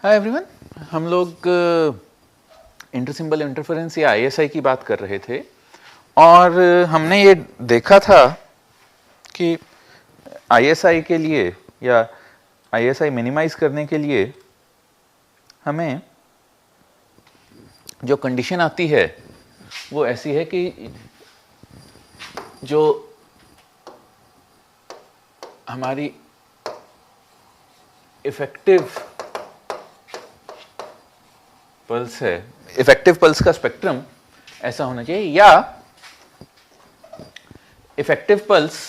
Hi everyone, हम लोग इंटरसिम्बल interference या आईएसआई की बात कर रहे थे और हमने ये देखा था कि आईएसआई के लिए या आईएसआई मिनिमाइज करने के लिए हमें जो कंडीशन आती है वो ऐसी है कि जो हमारी इफेक्टिव पल्स है, इफेक्टिव पल्स का स्पेक्ट्रम ऐसा होना चाहिए या इफेक्टिव पल्स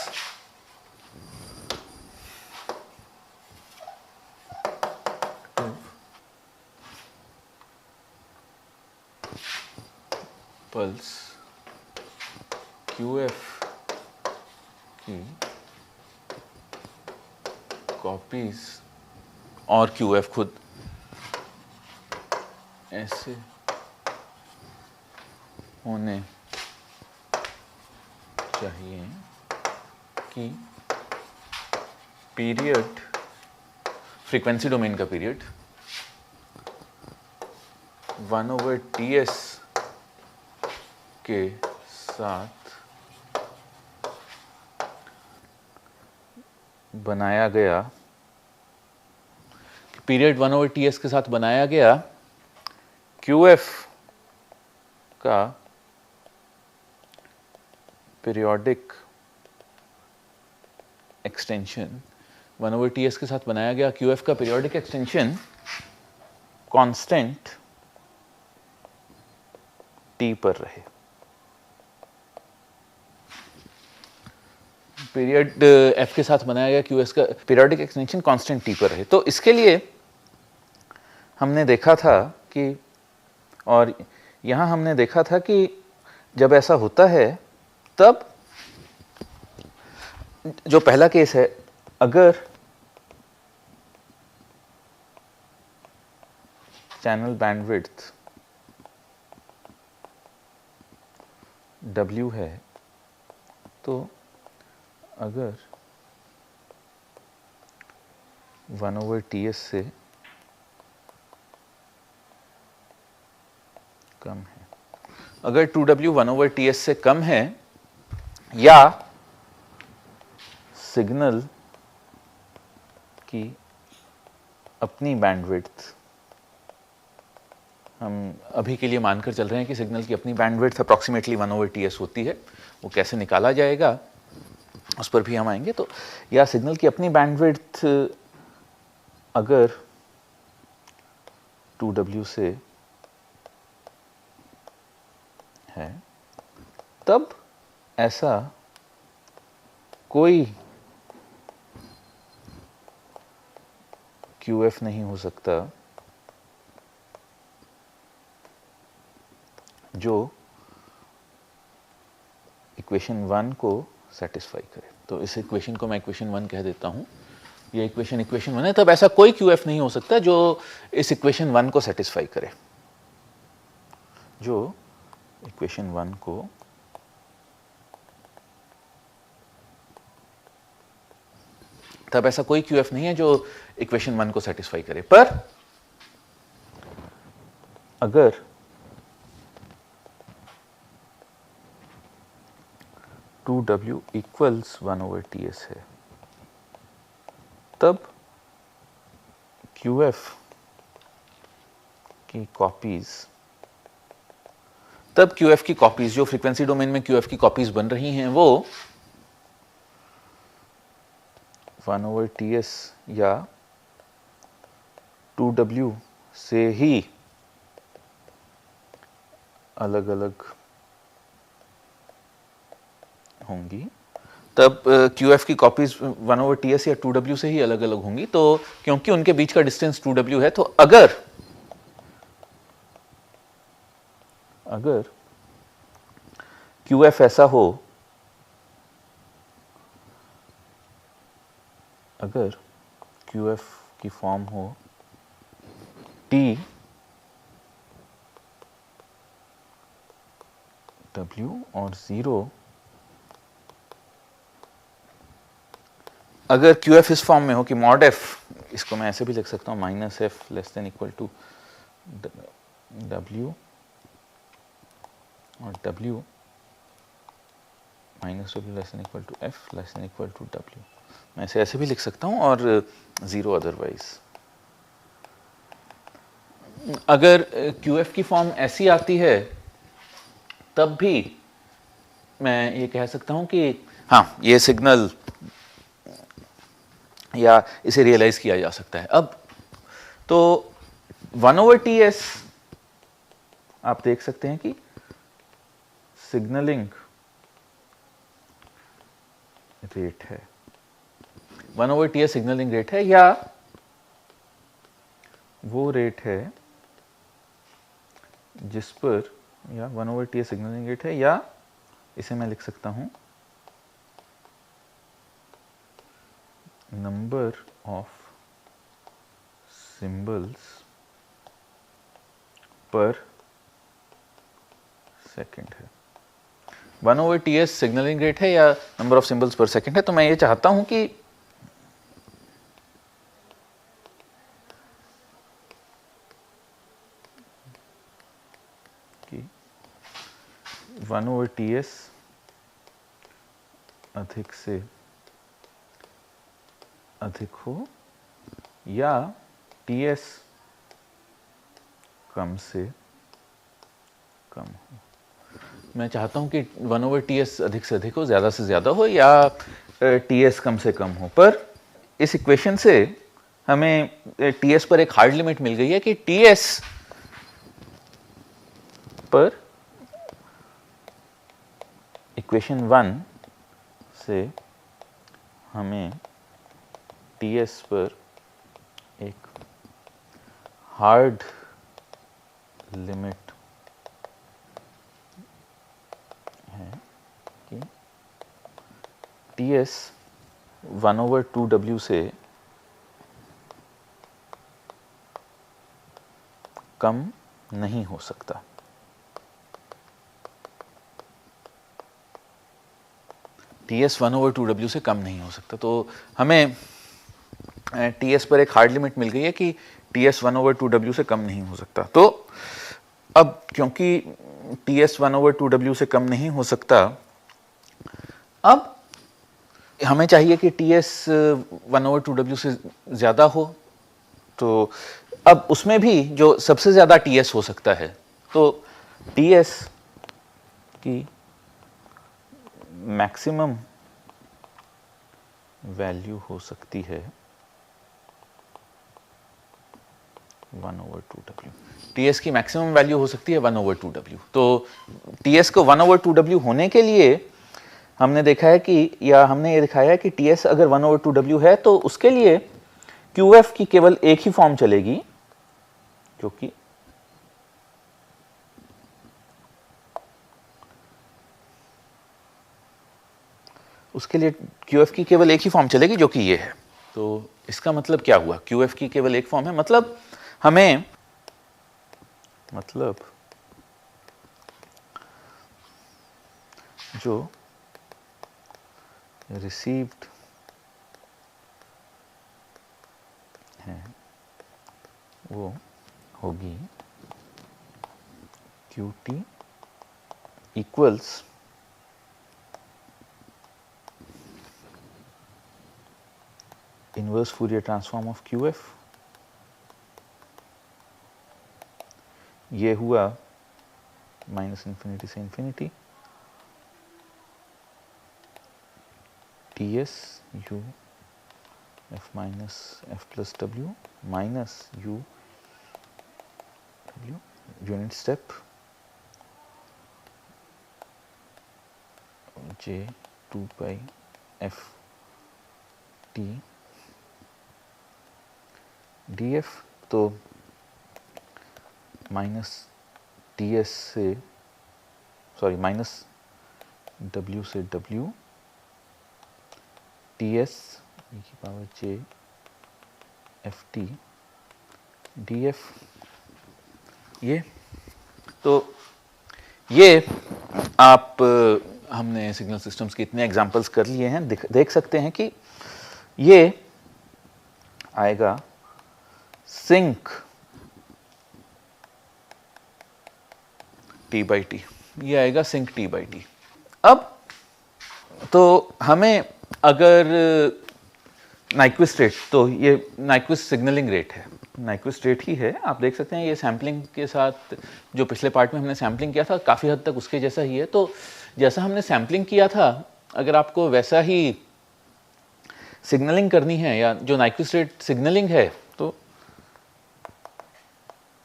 QF की कॉपीज और QF खुद ऐसे होने चाहिए कि पीरियड, फ्रीक्वेंसी डोमेन का पीरियड 1/TS के साथ बनाया गया, पीरियड 1/TS के साथ बनाया गया QF का पीरियोडिक एक्सटेंशन, 1/TS के साथ बनाया गया QF का पीरियोडिक एक्सटेंशन कांस्टेंट T पर रहे। पीरियड F के साथ बनाया गया QS का पीरियोडिक एक्सटेंशन कांस्टेंट T पर रहे। तो इसके लिए हमने देखा था कि, और यहां हमने देखा था कि जब ऐसा होता है तब जो पहला केस है, अगर चैनल बैंडविड्थ W है, तो अगर 1/TS से कम है, अगर 2W 1/TS से कम है या सिग्नल की अपनी बैंडविड्थ, हम अभी के लिए मानकर चल रहे हैं कि सिग्नल की अपनी बैंडविड्थ अप्रॉक्सीमेटली 1/TS होती है, वो कैसे निकाला जाएगा उस पर भी हम आएंगे। तो या सिग्नल की अपनी बैंडविड्थ अगर 2W से है, तब ऐसा कोई QF नहीं हो सकता जो इक्वेशन 1 को सेटिस्फाई करे। तो इस इक्वेशन को मैं इक्वेशन 1 कह देता हूं, ये इक्वेशन 1 है। तब ऐसा कोई QF नहीं हो सकता जो इस इक्वेशन 1 को सेटिस्फाई करे, जो इक्वेशन 1 को तब ऐसा कोई QF नहीं है जो इक्वेशन 1 को सेटिस्फाई करे। पर अगर W इक्वल्स 1/TS है, तब QF की कॉपीज, तब QF की कॉपीज, जो फ्रीक्वेंसी डोमेन में QF की कॉपीज बन रही हैं, वो 1/TS या 2W से ही अलग अलग होंगी। तब QF की कॉपीज 1/TS या 2W से ही अलग अलग होंगी। तो क्योंकि उनके बीच का डिस्टेंस 2W है, तो अगर QF ऐसा हो, अगर QF की फॉर्म हो T W और 0, अगर QF इस फॉर्म में हो कि मॉड f इसको मैं ऐसे भी लिख सकता हूँ minus F less than equal to W और W minus W less than equal to F less than equal to W. मैं इसे ऐसे भी लिख सकता हूँ और ज़ीरो अदरवाइज। अगर क्यू एफ की फॉर्म ऐसी आती है तब भी मैं ये कह सकता हूँ कि हाँ ये सिग्नल या इसे रियलाइज किया जा सकता है। अब तो 1/TS आप देख सकते हैं कि सिग्नलिंग रेट है, 1/TS सिग्नलिंग रेट है या वो रेट है जिस पर, या 1/TS सिग्नलिंग रेट है, या इसे मैं लिख सकता हूं नंबर ऑफ सिंबल्स पर सेकेंड है। 1/TS सिग्नलिंग रेट है या नंबर ऑफ सिंबल्स पर सेकेंड है। तो मैं ये चाहता हूं कि 1/TS अधिक से अधिक हो या TS कम से कम हो। मैं चाहता हूं कि 1/TS अधिक से अधिक हो, ज़्यादा से ज़्यादा हो, या TS कम से कम हो। पर इस इक्वेशन से हमें TS पर एक हार्ड लिमिट मिल गई है कि TS पर इक्वेशन 1 से हमें TS पर एक हार्ड लिमिट है कि TS 1/2W से कम नहीं हो सकता। TS 1/2W से कम नहीं हो सकता। तो हमें TS पर एक हार्ड लिमिट मिल गई है कि TS 1/2W से कम नहीं हो सकता। तो अब क्योंकि TS 1/2W से कम नहीं हो सकता, अब हमें चाहिए कि TS 1/2W से ज़्यादा हो। तो अब उसमें भी जो सबसे ज़्यादा TS हो सकता है, तो TS की मैक्सिमम वैल्यू हो सकती है 1/2W। TS की मैक्सिमम वैल्यू हो सकती है 1/2W। तो TS को 1/2W होने के लिए हमने देखा है कि, या हमने ये दिखाया है कि TS अगर 1/2W है तो उसके लिए QF की केवल एक ही फॉर्म चलेगी, क्योंकि उसके लिए QF की केवल एक ही फॉर्म चलेगी जो कि ये है। तो इसका मतलब क्या हुआ? QF की केवल एक फॉर्म है, मतलब हमें जो रिसीव्ड है वो होगी QT equals inverse Fourier transform of QF। ये हुआ -इन्फिनिटी से infinity TS U F minus F plus W minus U W unit step J 2 pi F T DF। तो माइनस TS से, सॉरी माइनस W से W TS e की power J FT DF। ये तो ये आप हमने सिग्नल सिस्टम्स के इतने एग्जांपल्स कर लिए हैं, देख सकते हैं कि ये आएगा सिंक टी बाई टी, ये आएगा सिंक टी बाई टी। अब तो हमें अगर नाइक्विस्ट रेट, तो ये नाइक्विस्ट सिग्नलिंग रेट है, नाइक्विस्ट रेट ही है, आप देख सकते हैं ये सैम्पलिंग के साथ जो पिछले पार्ट में हमने सैम्पलिंग किया था काफ़ी हद तक उसके जैसा ही है। तो जैसा हमने सैम्पलिंग किया था अगर आपको वैसा ही सिग्नलिंग करनी है या जो नाइक्विस्ट रेट सिग्नलिंग है, तो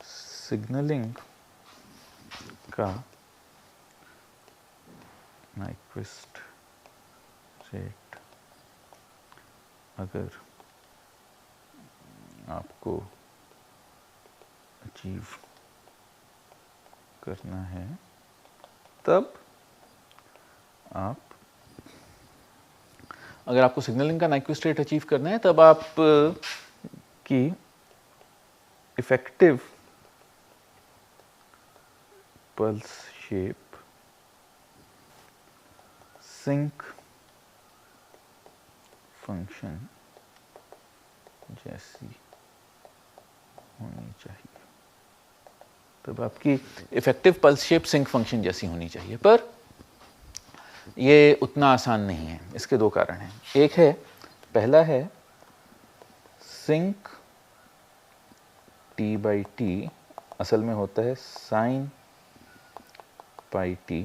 सिग्नलिंग का नाइक्विस्ट रेट अगर आपको अचीव करना है तब आप, अगर आपको सिग्नलिंग का नाइक्विस्ट रेट अचीव करना है तब आप की effective pulse shape sinc function जैसी होनी चाहिए, तब आपकी effective pulse shape sinc function जैसी होनी चाहिए। पर ये उतना आसान नहीं है, इसके दो कारण हैं। एक है, पहला है सिंक टी बाई टी असल में होता है sign pi T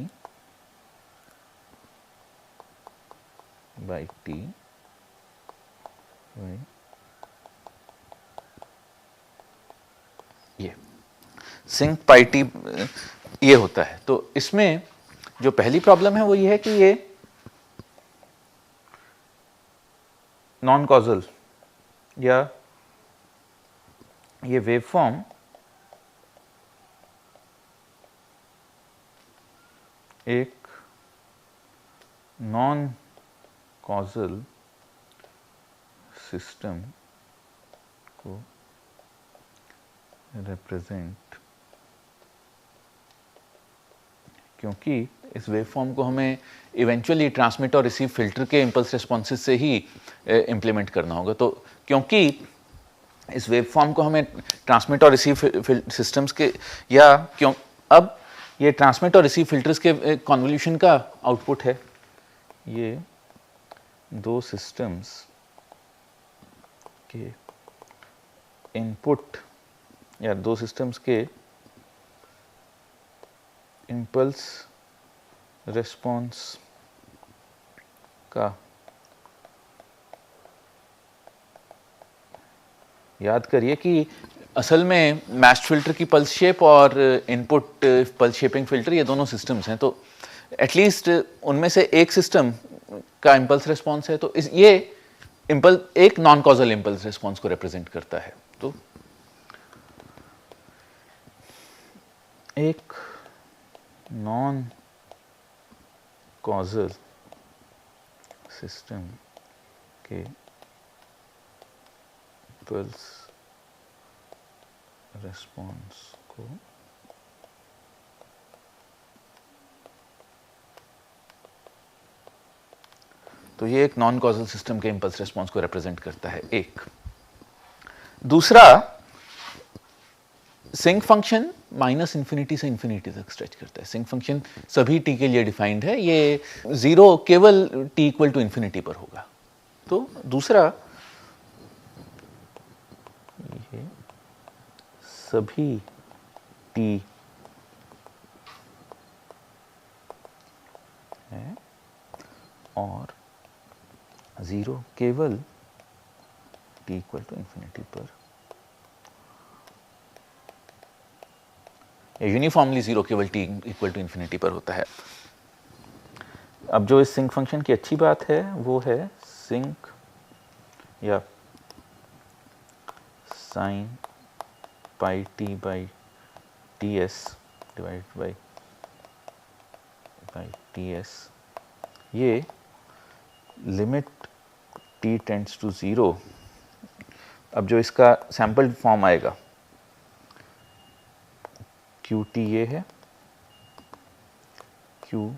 by T ये सिंक पाई टी ये होता है। तो इसमें जो पहली प्रॉब्लम है वो ये है कि ये नॉन कॉजल या ये वेवफॉर्म एक नॉन कॉजल सिस्टम को रिप्रेजेंट, क्योंकि इस वेवफॉर्म को हमें इवेंचुअली ट्रांसमिट और रिसीव फिल्टर के इम्पल्स रिस्पॉन्सेज से ही इम्प्लीमेंट करना होगा। तो क्योंकि इस वेवफॉर्म को हमें ट्रांसमिट और रिसीव सिस्टम्स के, या क्यों अब ये ट्रांसमिट और रिसीव फिल्टर्स के कॉन्वोल्यूशन का आउटपुट है, ये दो सिस्टम्स के इनपुट या दो सिस्टम्स के इम्पल्स रिस्पॉन्स का, याद करिए कि असल में मैच्ड फिल्टर की पल्स शेप और इनपुट पल्स शेपिंग फिल्टर ये दोनों सिस्टम्स हैं। तो एटलीस्ट उनमें से एक सिस्टम का इम्पल्स रिस्पॉन्स है, तो ये इम्पल्स एक नॉन कॉजल इम्पल्स रिस्पॉन्स को रिप्रेजेंट करता है। तो एक नॉन कॉजल सिस्टम के इम्पल्स रिस्पॉन्स को तो ये एक नॉन कॉजल सिस्टम के इम्पल्स रिस्पॉन्स को रिप्रेजेंट करता है। एक दूसरा, सिंक फंक्शन माइनस इंफिनिटी से इंफिनिटी तक स्ट्रेच करता है। सिंक फंक्शन सभी टी के लिए डिफाइंड है, ये जीरो केवल टी इक्वल टू इंफिनिटी पर होगा। तो दूसरा, ये सभी टी है और जीरो केवल टी इक्वल टू इंफिनिटी पर, यूनिफॉर्मली जीरो केवल टी इक्वल टू इंफिनिटी पर होता है। अब जो इस सिंक फंक्शन की अच्छी बात है वो है सिंक या sine pi T by T S divide by T S, ये limit T tends to zero. अब जो इसका सैम्पल्ड फॉर्म आएगा, क्यू टी ये है, क्यू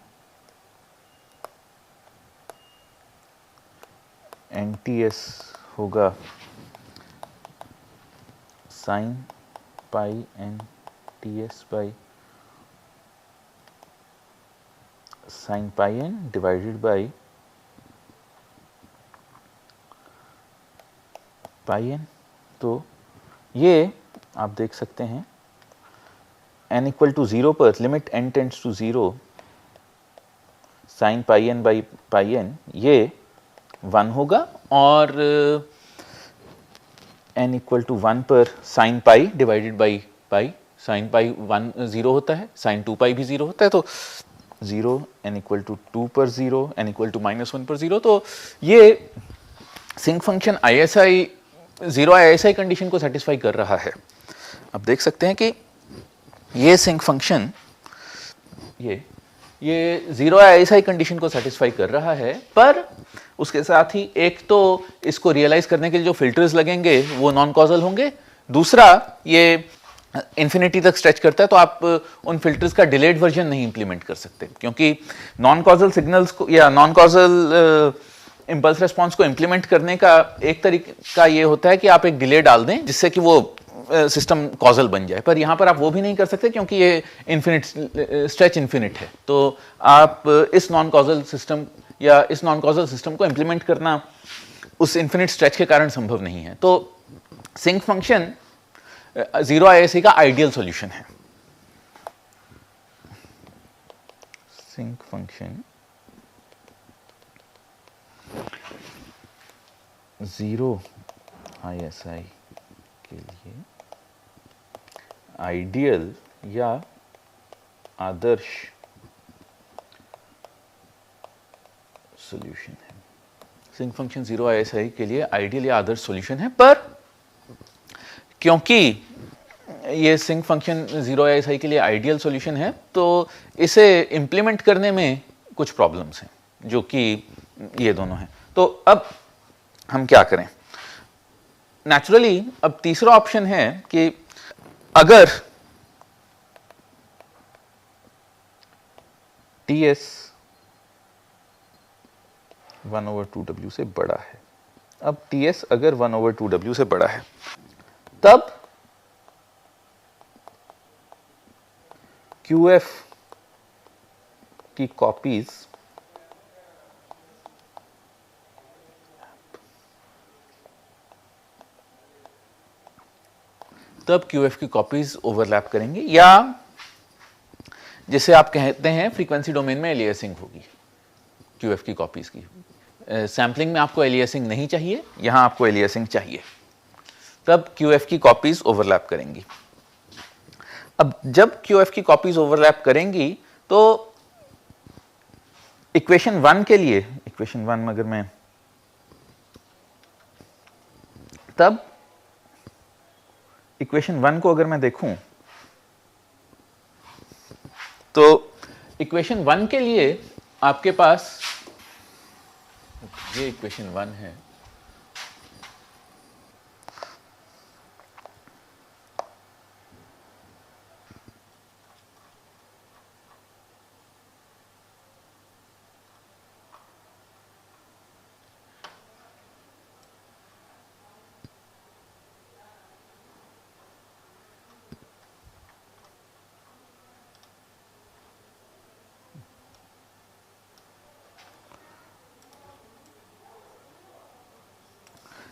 एन टी एस होगा sine pi N T S by sine pi N divided by pi N. तो ये आप देख सकते हैं n इक्वल टू 0 पर limit n tends to 0 sine pi n by pi n ये 1 होगा और n इक्वल टू 1 पर sine pi divided by pi, sine pi 1 0 होता है, साइन 2 पाई भी 0 होता है, तो 0 n इक्वल टू 2 पर 0 n इक्वल टू -1 पर 0। तो ये sinc function ISI 0 ISI condition को सेटिस्फाई कर रहा है। अब देख सकते हैं कि ये सिंक फंक्शन ये 0 ISI कंडीशन को सेटिस्फाई कर रहा है, पर उसके साथ ही एक तो इसको रियलाइज करने के लिए जो फिल्टर्स लगेंगे वो नॉन कॉजल होंगे, दूसरा ये इन्फिनिटी तक स्ट्रेच करता है, तो आप उन फिल्टर्स का डिलेड वर्जन नहीं इंप्लीमेंट कर सकते, क्योंकि नॉन कॉजल सिग्नल्स को या नॉन कॉजल इंपल्स रिस्पॉन्स को इंप्लीमेंट करने का एक तरीका ये होता है कि आप एक डिले डाल दें जिससे कि वो सिस्टम कॉजल बन जाए, पर यहां पर आप वो भी नहीं कर सकते क्योंकि ये इन्फिनिट स्ट्रेच इन्फिनिट है। तो आप इस नॉन कॉजल सिस्टम या इस नॉन कॉजल सिस्टम को इंप्लीमेंट करना उस इन्फिनिट स्ट्रेच के कारण संभव नहीं है। तो सिंक फंक्शन 0 ISI का आइडियल सॉल्यूशन है। सिंक फंक्शन 0 ISI के लिए आइडियल या आदर्श सॉल्यूशन है। सिंक फंक्शन 0 ISI के लिए आइडियल या आदर्श सॉल्यूशन है, पर क्योंकि ये सिंक फंक्शन 0 ISI के लिए आइडियल सॉल्यूशन है तो इसे इंप्लीमेंट करने में कुछ प्रॉब्लम्स हैं जो कि ये दोनों हैं। तो अब हम क्या करें? नेचुरली अब तीसरा ऑप्शन है कि अगर TS 1/2W से बड़ा है, अब TS अगर 1/2W से बड़ा है, तब QF की कॉपीज ओवरलैप करेंगे, या जिसे आप कहते हैं फ्रीक्वेंसी डोमेन में एलियासिंग होगी QF की कॉपीज की। सैम्पलिंग में आपको एलियासिंग नहीं चाहिए, यहां आपको एलियासिंग चाहिए, तब QF की कॉपीज ओवरलैप करेंगी। अब जब QF की कॉपीज ओवरलैप करेंगी तो इक्वेशन 1 के लिए, इक्वेशन 1 में अगर मैं तब इक्वेशन 1 को अगर मैं देखूं तो इक्वेशन 1 के लिए आपके पास ये इक्वेशन 1 है,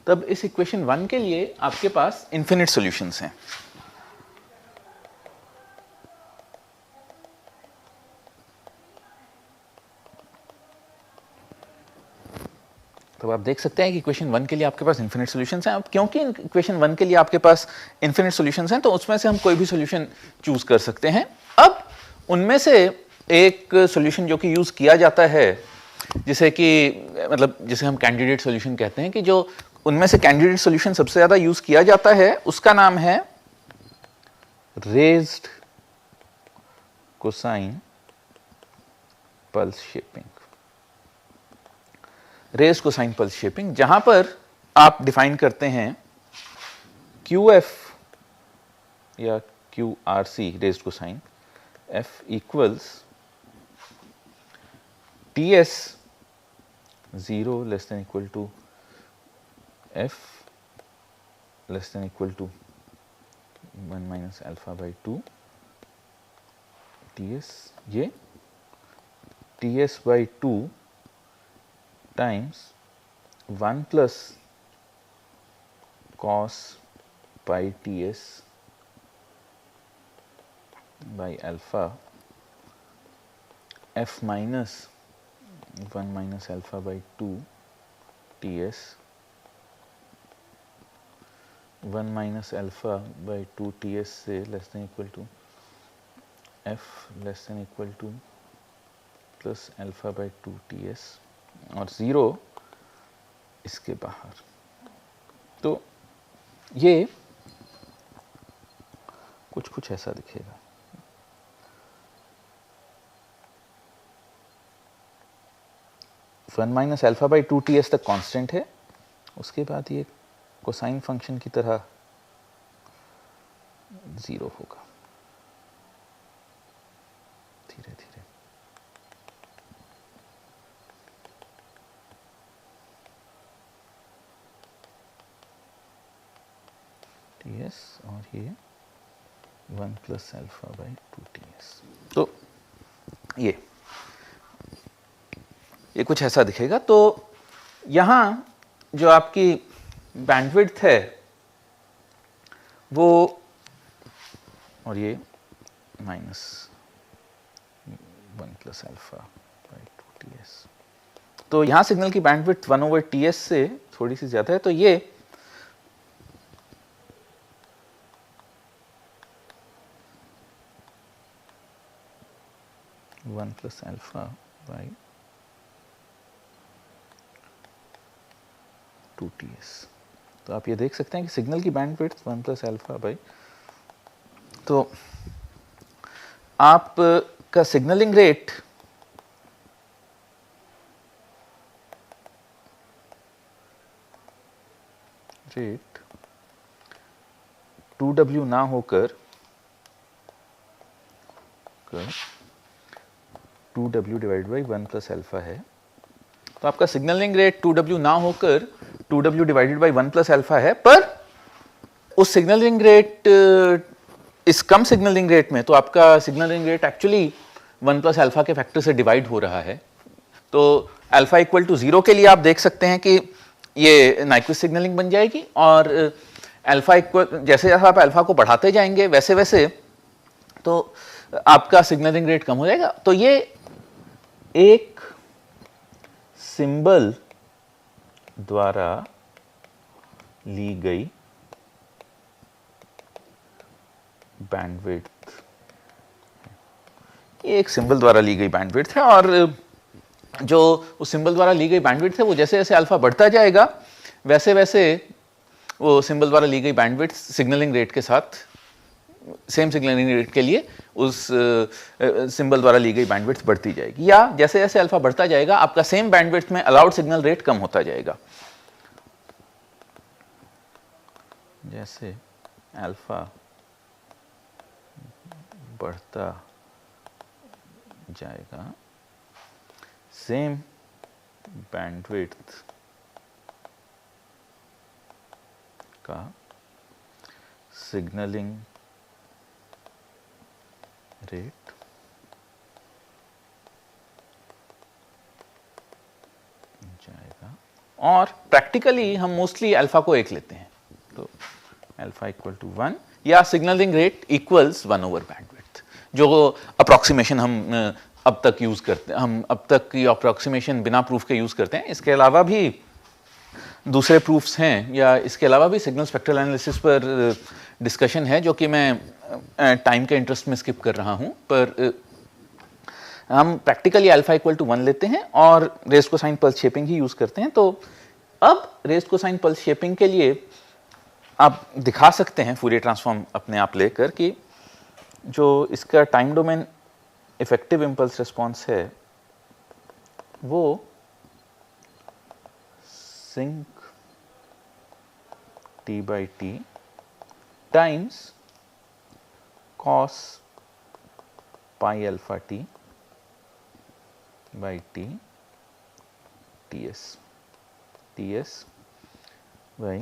तब इस इक्वेशन 1 के लिए आपके पास इन्फिनिट सॉल्यूशंस हैं। तो आप देख सकते हैं कि इक्वेशन 1 के लिए आपके पास इन्फिनिट सॉल्यूशंस हैं। अब क्योंकि इक्वेशन 1 के लिए आपके पास इन्फिनिट सॉल्यूशंस हैं तो उसमें से हम कोई भी सॉल्यूशन चूज कर सकते हैं। अब उनमें से एक सॉल्यूशन जो कि यूज किया जाता है, जिसे कि मतलब जिसे हम कैंडिडेट सॉल्यूशन कहते हैं, कि जो उनमें से कैंडिडेट सॉल्यूशन सबसे ज्यादा यूज किया जाता है, उसका नाम है raised cosine pulse shaping. Raised cosine pulse shaping, जहां पर आप डिफाइन करते हैं QF या QRC raised cosine F equals TS 0 less than equal to F less than equal to 1 minus alpha by 2 ts, ये ts by 2 times 1 plus cos pi ts by alpha f minus 1 minus alpha by 2 ts 1 minus alpha by 2 ts से less than equal to f less than equal to plus alpha by 2 ts और 0 इसके बाहर। तो ये कुछ ऐसा दिखेगा। One minus alpha by 2 ts तक कांस्टेंट है, उसके बाद ये कोसाइन फंक्शन की तरह 0 होगा धीरे धीरे। ts और ये 1 प्लस अल्फा बाई 2 ts। तो ये कुछ ऐसा दिखेगा। तो यहाँ जो आपकी बैंडविड्थ है वो, और ये minus 1 plus alpha by 2 ts, तो यहाँ सिग्नल की बैंडविड्थ 1 ओवर ts से थोड़ी सी ज़्यादा है। तो ये one plus alpha by 2 ts। तो आप ये देख सकते हैं कि सिग्नल की बैंडविड्थ 1 प्लस अल्फा बाई, तो आप का सिग्नलिंग रेट रेट 2w ना होकर 2w divide by 1 plus alpha है। तो आपका सिग्नलिंग रेट 2w ना होकर 2w divided by 1 plus alpha है, पर उस सिग्नलिंग रेट, इस कम सिग्नलिंग रेट में तो आपका signalling rate actually 1 plus alpha के फैक्टर से डिवाइड हो रहा है। तो अल्फा इक्वल टू 0 के लिए आप देख सकते हैं कि ये नाइक्विस्ट सिग्नलिंग बन जाएगी, और अल्फा इक्वल, जैसे आप अल्फा को बढ़ाते जाएंगे वैसे वैसे तो आपका सिग्नलिंग रेट कम हो जाएगा। तो ये एक सिंबल द्वारा ली गई बैंडविड्थ, ये एक सिंबल द्वारा ली गई बैंडविड्थ है, और जो उस सिंबल द्वारा ली गई बैंडविड्थ है वो जैसे जैसे अल्फा बढ़ता जाएगा वैसे वैसे वो सिंबल द्वारा ली गई बैंडविड्थ सिग्नलिंग रेट के साथ, सेम सिग्नलिंग रेट के लिए उस सिंबल द्वारा ली गई बैंडविड्थ बढ़ती जाएगी, या जैसे जैसे अल्फा बढ़ता जाएगा आपका सेम बैंडविड्थ में अलाउड सिग्नल रेट कम होता जाएगा। जैसे अल्फा बढ़ता जाएगा सेम बैंडविड्थ का सिग्नलिंग रेट जाएगा। और प्रैक्टिकली हम मोस्टली अल्फा को 1 लेते हैं, तो अल्फा इक्वल टू 1 या signalling rate equals 1 over bandwidth, जो अप्रॉक्सीमेशन हम अब तक यूज करते हैं, हम अब तक की अप्रॉक्सीमेशन बिना प्रूफ के यूज करते हैं। इसके अलावा भी दूसरे प्रूफ्स हैं, या इसके अलावा भी सिग्नल स्पेक्ट्रल एनालिसिस पर डिस्कशन है जो कि मैं टाइम के इंटरेस्ट में स्किप कर रहा हूं, पर हम प्रैक्टिकली अल्फा इक्वल टू 1 लेते हैं और रेज़्ड कोसाइन पल्स शेपिंग ही यूज करते हैं। तो अब रेज़्ड कोसाइन पल्स शेपिंग के लिए आप दिखा सकते हैं फूरियर ट्रांसफॉर्म अपने आप लेकर कि जो इसका time domain effective impulse response है वो sinc t by t times cos pi alpha t by t ts by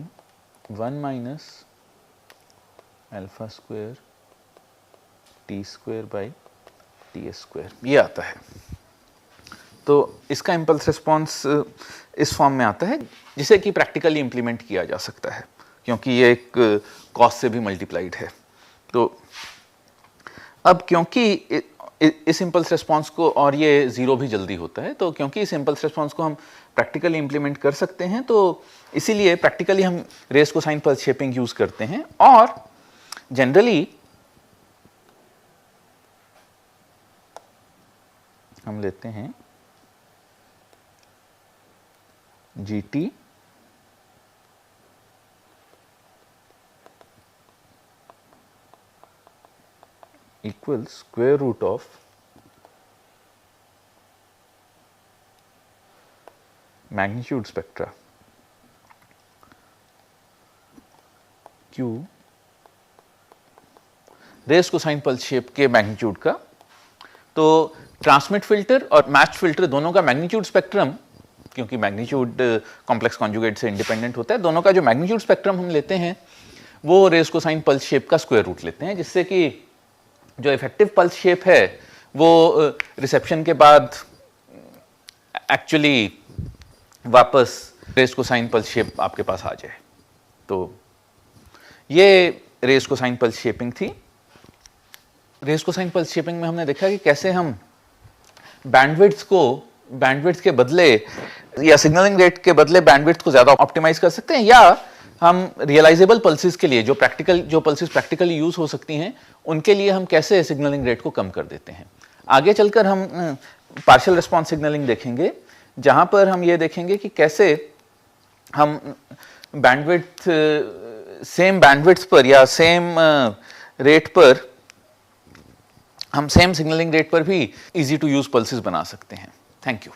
1 minus alpha square T square by T S square, ये आता है। तो इसका इम्पल्स रिस्पॉन्स इस फॉर्म में आता है, जिसे कि प्रैक्टिकली इम्प्लीमेंट किया जा सकता है, क्योंकि ये एक कॉस से भी मल्टीप्लाइड है। तो अब क्योंकि इस इम्पल्स रिस्पॉन्स को, और ये ज़ीरो भी जल्दी होता है, तो क्योंकि इस इम्पल्स रिस्पॉन्स को हम प्रैक्टिकली इम्प्लीमेंट कर सकते हैं, तो इसीलिए प्रैक्टिकली हम raised cosine pulse shaping use करते हैं। और जनरली हम लेते हैं GT equals square root of magnitude spectra Q raised cosine pulse shape के मैग्नीट्यूड का। तो ट्रांसमिट फिल्टर और मैच फिल्टर दोनों का मैग्नीट्यूड स्पेक्ट्रम, क्योंकि मैग्नीट्यूड कॉम्प्लेक्स कॉन्जुगेट से इंडिपेंडेंट होता है, दोनों का जो मैग्नीट्यूड स्पेक्ट्रम हम लेते हैं वो रेस कोसाइन पल्स शेप का स्क्वायर रूट लेते हैं, जिससे कि जो इफेक्टिव पल्स शेप है वो रिसेप्शन के बाद एक्चुअली वापस रेस कोसाइन पल्स शेप आपके पास आ जाए। तो ये रेस कोसाइन पल्स शेपिंग थी। रेस कोसाइन पल्स शेपिंग में हमने देखा कि कैसे हम बैंडविड्थ के बदले या सिग्नलिंग रेट के बदले बैंडविड्थ को ज़्यादा ऑप्टिमाइज कर सकते हैं, या हम रियलाइजेबल पल्सेस के लिए जो पल्सेस प्रैक्टिकली यूज हो सकती हैं, उनके लिए हम कैसे सिग्नलिंग रेट को कम कर देते हैं। आगे चलकर हम पार्शियल रिस्पॉन्स सिग्नलिंग देखेंगे, जहां पर हम ये देखेंगे कि कैसे हम सेम बैंडविड्थ पर या सेम रेट पर हम सेम सिग्नलिंग रेट पर भी इजी टू यूज पल्सेस बना सकते हैं। Thank you.